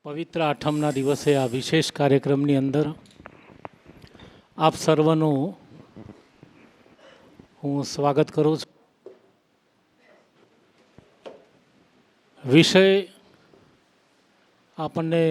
પવિત્ર આઠમના દિવસે આ વિશેષ કાર્યક્રમની અંદર આપ સર્વનું હું સ્વાગત કરું છું. વિષય આપણને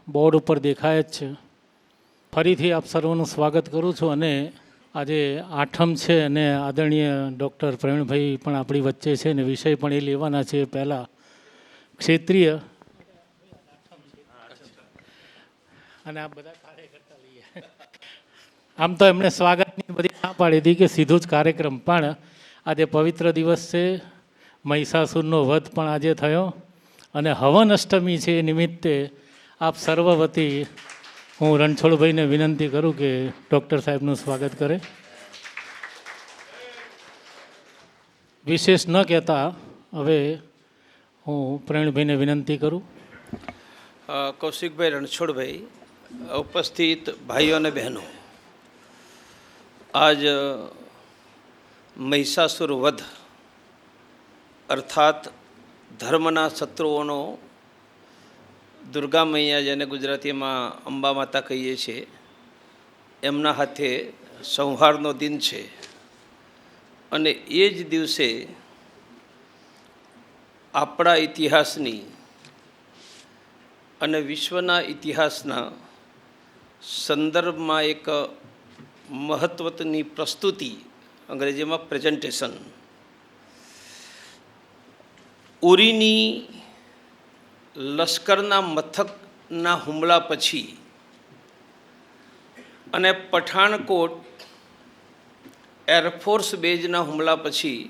બોર્ડ ઉપર દેખાય જ છે. ફરીથી આપ સર્વનું સ્વાગત કરું છું. અને આજે આઠમ છે અને આદરણીય ડૉક્ટર પ્રવીણભાઈ પણ આપણી વચ્ચે છે ને વિષય પણ એ લેવાના છે. પહેલાં ક્ષેત્રીય અને આ બધા કાર્યકર્તા લઈએ. આમ તો એમણે સ્વાગતની બધી ના પાડી હતી કે સીધું જ કાર્યક્રમ, પણ આજે પવિત્ર દિવસ છે. મહિષાસુરનો વધ પણ આજે થયો અને હવન અષ્ટમી છે. એ નિમિત્તે આપ સર્વ વતી હું રણછોડભાઈને વિનંતી કરું કે ડૉક્ટર સાહેબનું સ્વાગત કરે. વિશેષ ન કહેતા હવે હું પ્રવીણભાઈને વિનંતી કરું. કૌશિકભાઈ, રણછોડભાઈ, ઉપસ્થિત ભાઈઓ અને બહેનો, આજ મહિષાસુર વધ અર્થાત ધર્મના શત્રુઓનો, દુર્ગા મૈયા જેને ગુજરાતીમાં અંબા માતા કહીએ છીએ, એમના હાથે સંહારનો દિન છે. અને એ જ દિવસે આપણા ઇતિહાસની અને વિશ્વના ઇતિહાસના સંદર્ભમાં એક મહત્વની પ્રસ્તુતિ, અંગ્રેજીમાં પ્રેઝન્ટેશન, ઉરીની લશ્કરના મથકના હુમલા પછી અને પઠાણકોટ એરફોર્સ બેઝના હુમલા પછી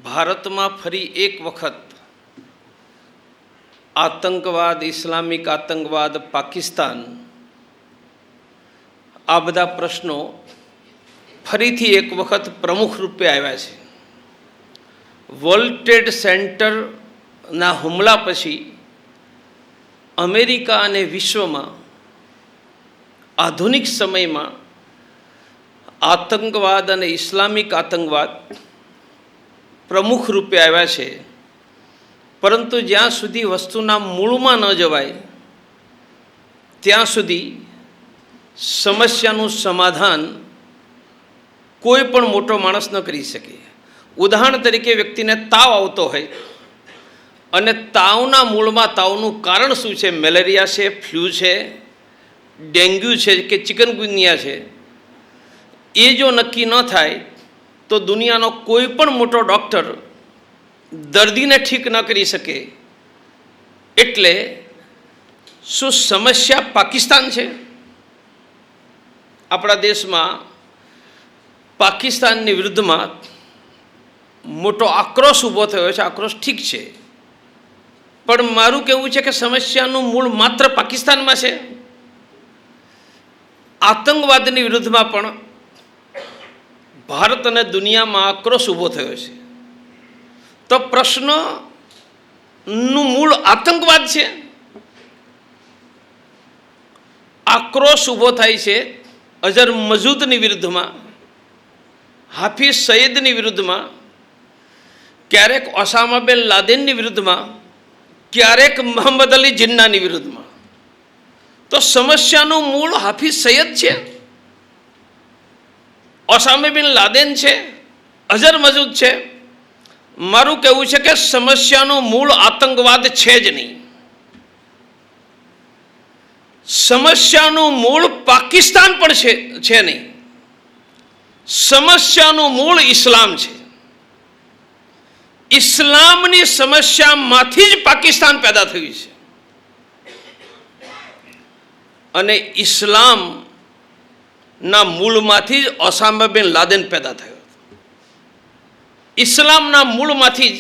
ભારતમાં ફરી એક વખત આતંકવાદ, ઇસ્લામિક આતંકવાદ, પાકિસ્તાન, આ બધા પ્રશ્નો ફરીથી એક વખત પ્રમુખ રૂપે આવ્યા છે. વર્લ્ડ ટ્રેડ સેન્ટરના હુમલા પછી અમેરિકા અને વિશ્વમાં આધુનિક સમયમાં આતંકવાદ અને ઇસ્લામિક આતંકવાદ પ્રમુખ રૂપે આવ્યા છે. પરંતુ જ્યાં સુધી વસ્તુના મૂળમાં ન જવાય ત્યાં સુધી સમસ્યાનું સમાધાન કોઈ પણ મોટો માણસ ન કરી શકે. ઉદાહરણ તરીકે વ્યક્તિને તાવ આવતો હોય અને તાવના મૂળમાં તાવનું કારણ શું છે, મેલેરિયા છે, ફ્લૂ છે, ડેન્ગ્યુ છે કે ચિકનગુનિયા છે, એ જો નક્કી ન થાય તો દુનિયાનો કોઈ પણ મોટો ડૉક્ટર દર્દીને ઠીક ન કરી શકે. એટલે શું સમસ્યા પાકિસ્તાન છે? આપણા દેશમાં પાકિસ્તાનની વિરુદ્ધમાં મોટો આક્રોશ ઊભો થયો છે. આક્રોશ ઠીક છે, પણ મારું કહેવું છે કે સમસ્યાનું મૂળ માત્ર પાકિસ્તાનમાં છે. આતંકવાદની વિરુદ્ધમાં પણ ભારત અને દુનિયામાં આક્રોશ ઊભો થયો છે. તો પ્રશ્નનું મૂળ આતંકવાદ છે. આક્રોશ ઊભો થાય છે અઝર મસૂદની વિરુદ્ધમાં, હાફિઝ સઈદની વિરુદ્ધમાં, ક્યારેક ઓસામા બિન લાદેનની વિરુદ્ધમાં, ક્યારેક મોહમ્મદ અલી જિન્નાની વિરુદ્ધમાં. તો સમસ્યાનું મૂળ હાફિઝ સઈદ છે, ઓસામા બિન લાદેન છે, અઝર મસૂદ છે. મારું કહેવું છે કે સમસ્યાનું મૂળ આતંકવાદ છે જ નહીં. સમસ્યાનું મૂળ પાકિસ્તાન પણ છે નહીં. સમસ્યાનું મૂળ ઇસ્લામ છે. ઇસ્લામની સમસ્યામાંથી જ પાકિસ્તાન પેદા થયું છે. અને ઇસ્લામના મૂળમાંથી જ ઓસામા બિન લાદેન પેદા થયો. ઇસ્લામના મૂળમાંથી જ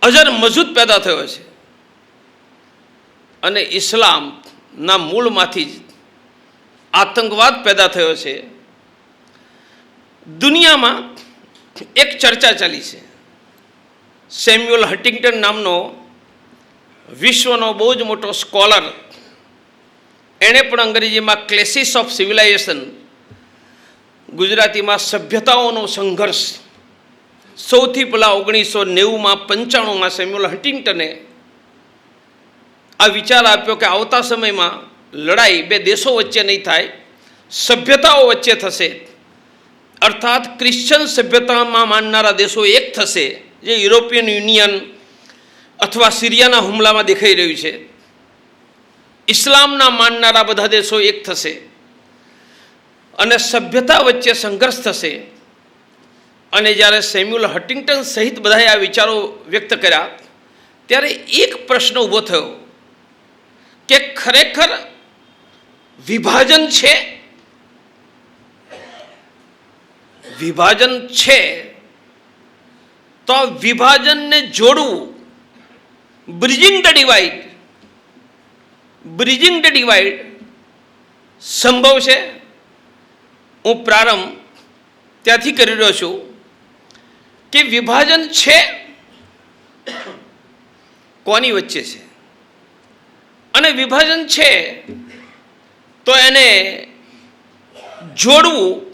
અઝર મસૂદ પેદા થયો છે. અને ઇસ્લામના મૂળમાંથી જ આતંકવાદ પેદા થયો છે. દુનિયામાં એક ચર્ચા ચાલી છે. સેમ્યુઅલ હન્ટિંગ્ટન નામનો વિશ્વનો બહુ જ મોટો સ્કોલર, એણે પણ અંગ્રેજીમાં ક્લેસીસ ઓફ સિવિલાઇઝેશન, ગુજરાતીમાં સભ્યતાઓનો સંઘર્ષ, સૌથી પહેલાં 1990માં 95માં સેમ્યુઅલ હન્ટિંગ્ટને આ વિચાર આપ્યો કે આવતા સમયમાં લડાઈ બે દેશો વચ્ચે નહીં થાય, સભ્યતાઓ વચ્ચે થશે. અર્થાત ક્રિશ્ચન સભ્યતામાં માનનારા દેશો એક થશે, જે યુરોપિયન યુનિયન અથવા સિરિયાના હુમલામાં દેખાઈ રહ્યું છે. ઇસ્લામના માનનારા બધા દેશો એક થશે અને સભ્યતા વચ્ચે સંઘર્ષ થશે. અને જ્યારે સેમ્યુઅલ હન્ટિંગ્ટન સહિત બધાએ આ વિચારો વ્યક્ત કર્યા ત્યારે એક પ્રશ્ન ઊભો થયો કે ખરેખર વિભાજન છે? વિભાજન છે તો આ વિભાજનને જોડવું, બ્રિજિંગ ધ ડિવાઇડ સંભવ છે? હું પ્રારંભ ત્યાંથી કરી રહ્યો છું કે વિભાજન છે કોની વચ્ચે છે, અને વિભાજન છે તો એને જોડવું,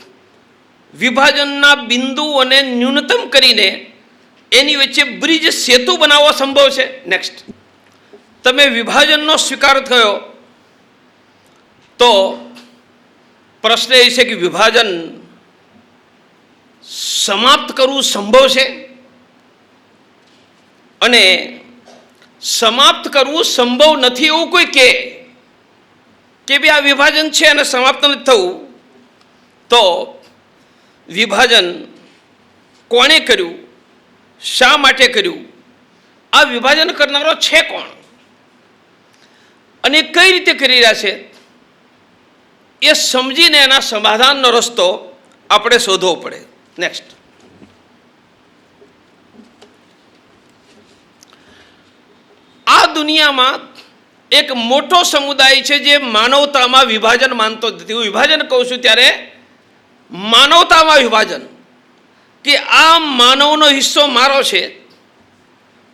વિભાજનના બિંદુઓને ન્યૂનતમ કરીને એની વચ્ચે બ્રિજ સેતુ બનાવવો સંભવ છે? નેક્સ્ટ, તમે વિભાજનનો સ્વીકાર થયો તો પ્રશ્ન એ છે કે વિભાજન સમાપ્ત કરવું સંભવ છે? અને સમાપ્ત કરવું સંભવ નથી એવું કોઈ કહે કે ભાઈ આ વિભાજન છે અને સમાપ્ત નથી થવું, તો વિભાજન કોણે કર્યું, શા માટે કર્યું, આ વિભાજન કરનારો છે કોણ અને કઈ રીતે કરી રહ્યા છે, એ સમજીને એના સમાધાનનો રસ્તો આપણે શોધવો પડે. નેક્સ્ટ, આ દુનિયામાં એક મોટો સમુદાય છે જે માનવતામાં વિભાજન માનતો નથી. હું વિભાજન કહું છું ત્યારે માનવતામાં વિભાજન, કે આ માનવનો હિસ્સો મારો છે,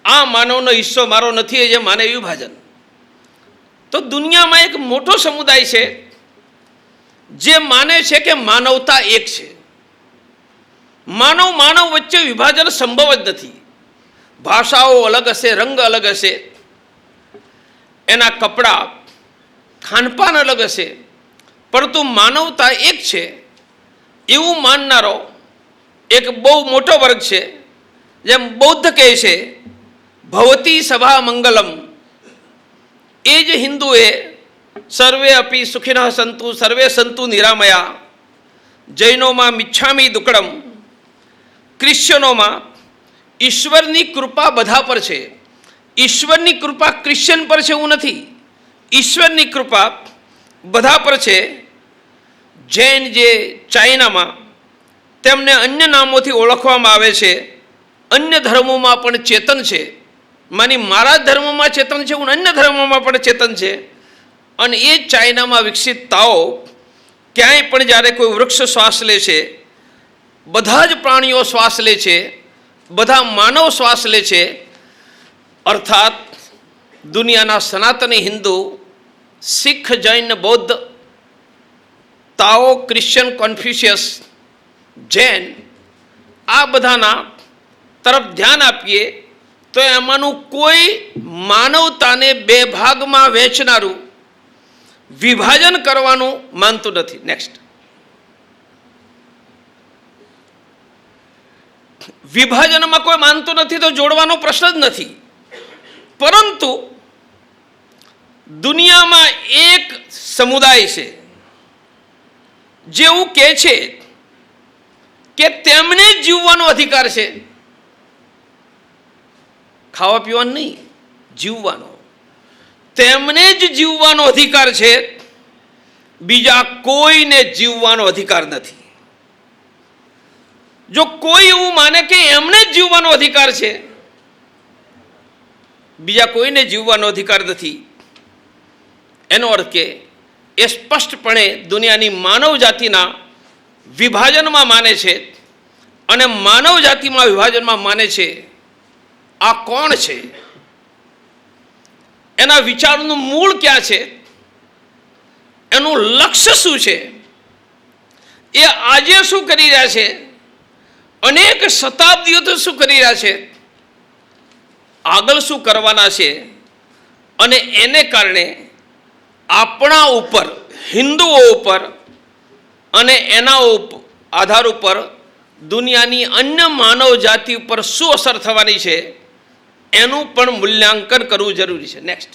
આ માનવનો હિસ્સો મારો નથી, એ જે માને વિભાજન. તો દુનિયામાં એક મોટો સમુદાય છે જે માને છે કે માનવતા એક છે. માનવ વચ્ચે વિભાજન સંભવ જ નથી. ભાષાઓ અલગ હશે, રંગ અલગ હશે, એના કપડાં, ખાનપાન અલગ હશે, પરંતુ માનવતા એક છે એવું માનનારો એક બહુ મોટો વર્ગ છે. જેમ બૌદ્ધ કહે છે ભવતી સભા મંગલમ, એ જ હિન્દુએ સર્વે અપી સુખિનઃ સંતુ સર્વે સંતુ નિરામયા, જૈનોમાં મિચ્છામી દુક્કડમ, ક્રિશ્ચનોમાં ઈશ્વરની કૃપા બધા પર છે. ઈશ્વરની કૃપા ક્રિશ્ચન પર છે એવું નથી, ઈશ્વરની કૃપા બધા પર છે. જૈન જે ચાઇનામાં, તેમને અન્ય નામોથી ઓળખવામાં આવે છે. અન્ય ધર્મોમાં પણ ચેતન છે, માની મારા ધર્મમાં ચેતન છે, હું અન્ય ધર્મોમાં પણ ચેતન છે. અને એ ચાઇનામાં વિકસિત તાઓ ક્યાંય પણ જ્યારે કોઈ વૃક્ષ શ્વાસ લે છે, બધા જ પ્રાણીઓ શ્વાસ લે છે, બધા માનવ શ્વાસ લે છે. અર્થાત દુનિયાના સનાતની હિન્દુ, શીખ, જૈન, બૌદ્ધ, તાઓ, ક્રિશ્ચન, કોન્ફ્યુશિયસ, જૈન, આ બધાના તરફ ધ્યાન આપીએ તો એમાંનું કોઈ માનવતાને બે ભાગમાં વહેંચનારું, વિભાજન કરવાનું માનતું નથી. નેક્સ્ટ, વિભાજનમાં કોઈ માનતું નથી તો જોડવાનો પ્રશ્ન જ નથી. પરંતુ દુનિયામાં એક સમુદાય છે જેવું કહે છે કે તેમને જીવવાનો અધિકાર છે, ખાવા પીવાનો નહીં, જીવવાનો. તેમને જ જીવવાનો અધિકાર છે, બીજા કોઈને જીવવાનો અધિકાર નથી. જો કોઈ એવું માને કે એમને જ જીવવાનો અધિકાર છે, બીજા કોઈને જીવવાનો અધિકાર નથી, એનો અર્થ કે એ સ્પષ્ટપણે દુનિયાની માનવ જાતિના વિભાજનમાં માને છે. અને માનવ જાતિમાં વિભાજનમાં માને છે. આ કોણ છે? એના વિચારનું મૂળ ક્યાં છે? એનું લક્ષ્ય શું છે? એ આજે શું કરી રહ્યા છે? અનેક શતાબ્દીઓથી શું કરી રહ્યા છે? આગળ શું કરવાના છે? અને એને કારણે આપણા ઉપર, હિન્દુઓ ઉપર અને એના આધાર ઉપર દુનિયાની અન્ય માનવ જાતિ ઉપર શું અસર થવાની છે એનું પણ મૂલ્યાંકન કરવું જરૂરી છે. નેક્સ્ટ,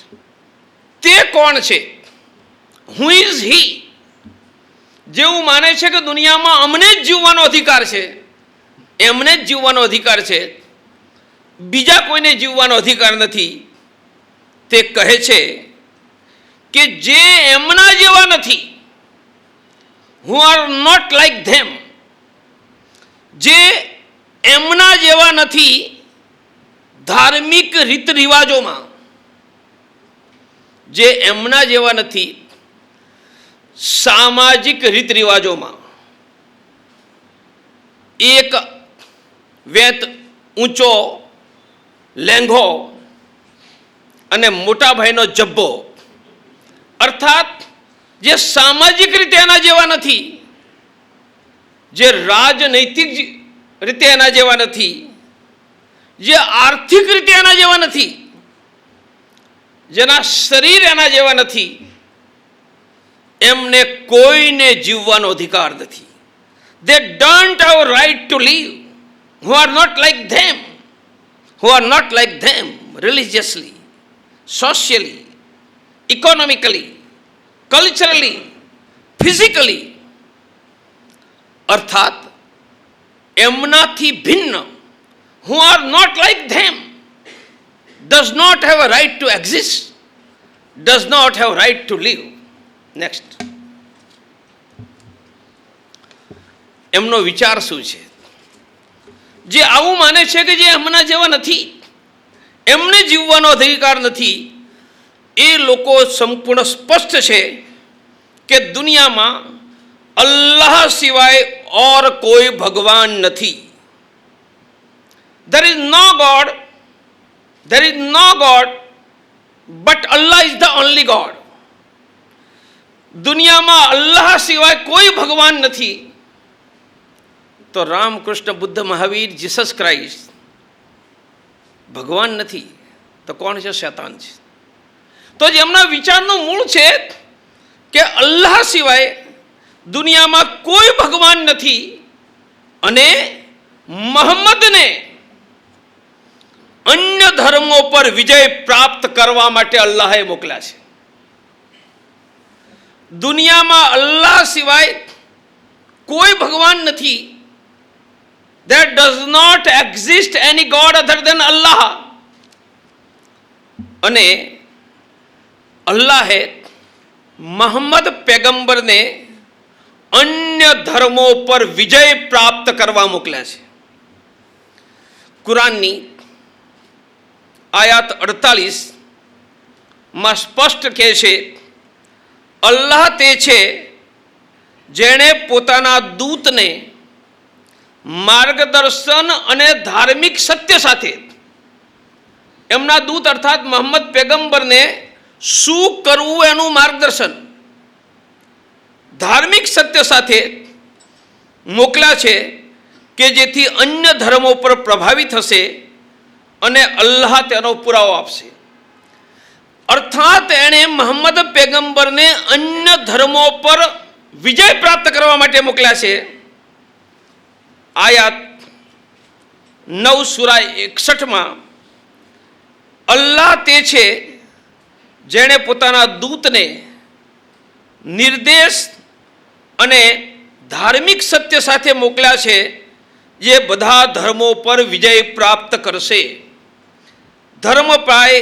તે કોણ છે? Who is he? જેવું માને છે કે દુનિયામાં અમને જ જીવવાનો અધિકાર છે, એમને જ જીવવાનો અધિકાર છે, બીજા કોઈને જીવવાનો અધિકાર નથી, તે કહે છે કે જે એમના જેવા નથી, હુ આર નોટ લાઈક ધેમ, જે એમના જેવા નથી ધાર્મિક રીત રિવાજોમાં, જે એમના જેવા નથી સામાજિક રીત રિવાજોમાં. એક વેત ઊંચો લેંઘો અને મોટા ભાઈનો જબ્બો, અર્થાત જે સામાજિક રીતે એના જેવા નથી, જે રાજનૈતિક રીતે એના જેવા નથી, જે આર્થિક રીતે એના જેવા નથી, જેના શરીર એના જેવા નથી, એમને કોઈને જીવવાનો અધિકાર નથી. They don't have right to live, who are not like them, who are not like them religiously, socially, economically, culturally, physically. અર્થાત એમનાથી ભિન્ન, who are not like them, does not have a right to exist, does not have right to live. Next, એમનો વિચાર શું છે? જે આવું માને છે કે જે એમના જેવા નથી, એમને જીવવાનો અધિકાર નથી, એ લોકો સંપૂર્ણ સ્પષ્ટ છે કે દુનિયામાં અલ્લાહ સિવાય ઓર કોઈ ભગવાન નથી. There is no God, there is no God, but Allah is the only God. દુનિયામાં અલ્લાહ સિવાય કોઈ ભગવાન નથી. તો રામકૃષ્ણ, બુદ્ધ, મહાવીર, જીસસ ક્રાઇસ્ટ ભગવાન નથી તો કોણ છે? શૈતાન છે. તો જેમના વિચારનું મૂળ છે કે અલ્લાહ સિવાય દુનિયામાં કોઈ ભગવાન નથી અને મોહમ્મદને અન્ય ધર્મો પર વિજય પ્રાપ્ત કરવા માટે અલ્લાહે મોકલ્યા છે. દુનિયામાં અલ્લાહ સિવાય કોઈ ભગવાન નથી. There does not exist any God other than Allah. અને અલ્લાહે મોહમ્મદ પેગંબરને અન્ય ધર્મો પર વિજય પ્રાપ્ત કરવા મોકલ્યા છે. કુરાનની આયાત 48 માં સ્પષ્ટ કહે છે, અલ્લાહ તે છે જેણે પોતાના દૂતને માર્ગદર્શન અને ધાર્મિક સત્ય સાથે, એમના દૂત અર્થાત મોહમ્મદ પેગંબરને શું કરવું એનું માર્ગદર્શન ધાર્મિક સત્ય સાથે મોકલ્યા છે કે જેથી અન્ય ધર્મો પર પ્રભાવિત થશે અને અલ્લાહ તેનો પુરાવો આપશે. અર્થાત એણે મોહમ્મદ પેગંબરને અન્ય ધર્મો પર વિજય પ્રાપ્ત કરવા માટે મોકલ્યા છે. આયાત 9 સૂરા 61માં અલ્લાહ તે છે જેણે પોતાના દૂતને નિર્દેશ અને ધાર્મિક સત્ય સાથે મોકલ્યા છે જે બધા ધર્મો પર વિજય પ્રાપ્ત કરશે. ધર્મ પાય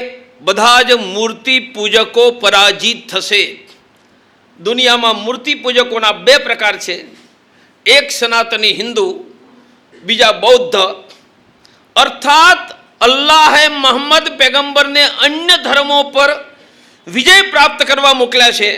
બધા જ મૂર્તિ પૂજકો પરાજિત થશે. દુનિયામાં મૂર્તિ પૂજકોના 2 પ્રકાર છે, એક સનાતની હિન્દુ, બીજા બૌદ્ધ. અર્થાત અલ્લાહે મોહમ્મદ પેગંબરને અન્ય ધર્મો પર વિજય પ્રાપ્ત કરવા મોકલ્યા છે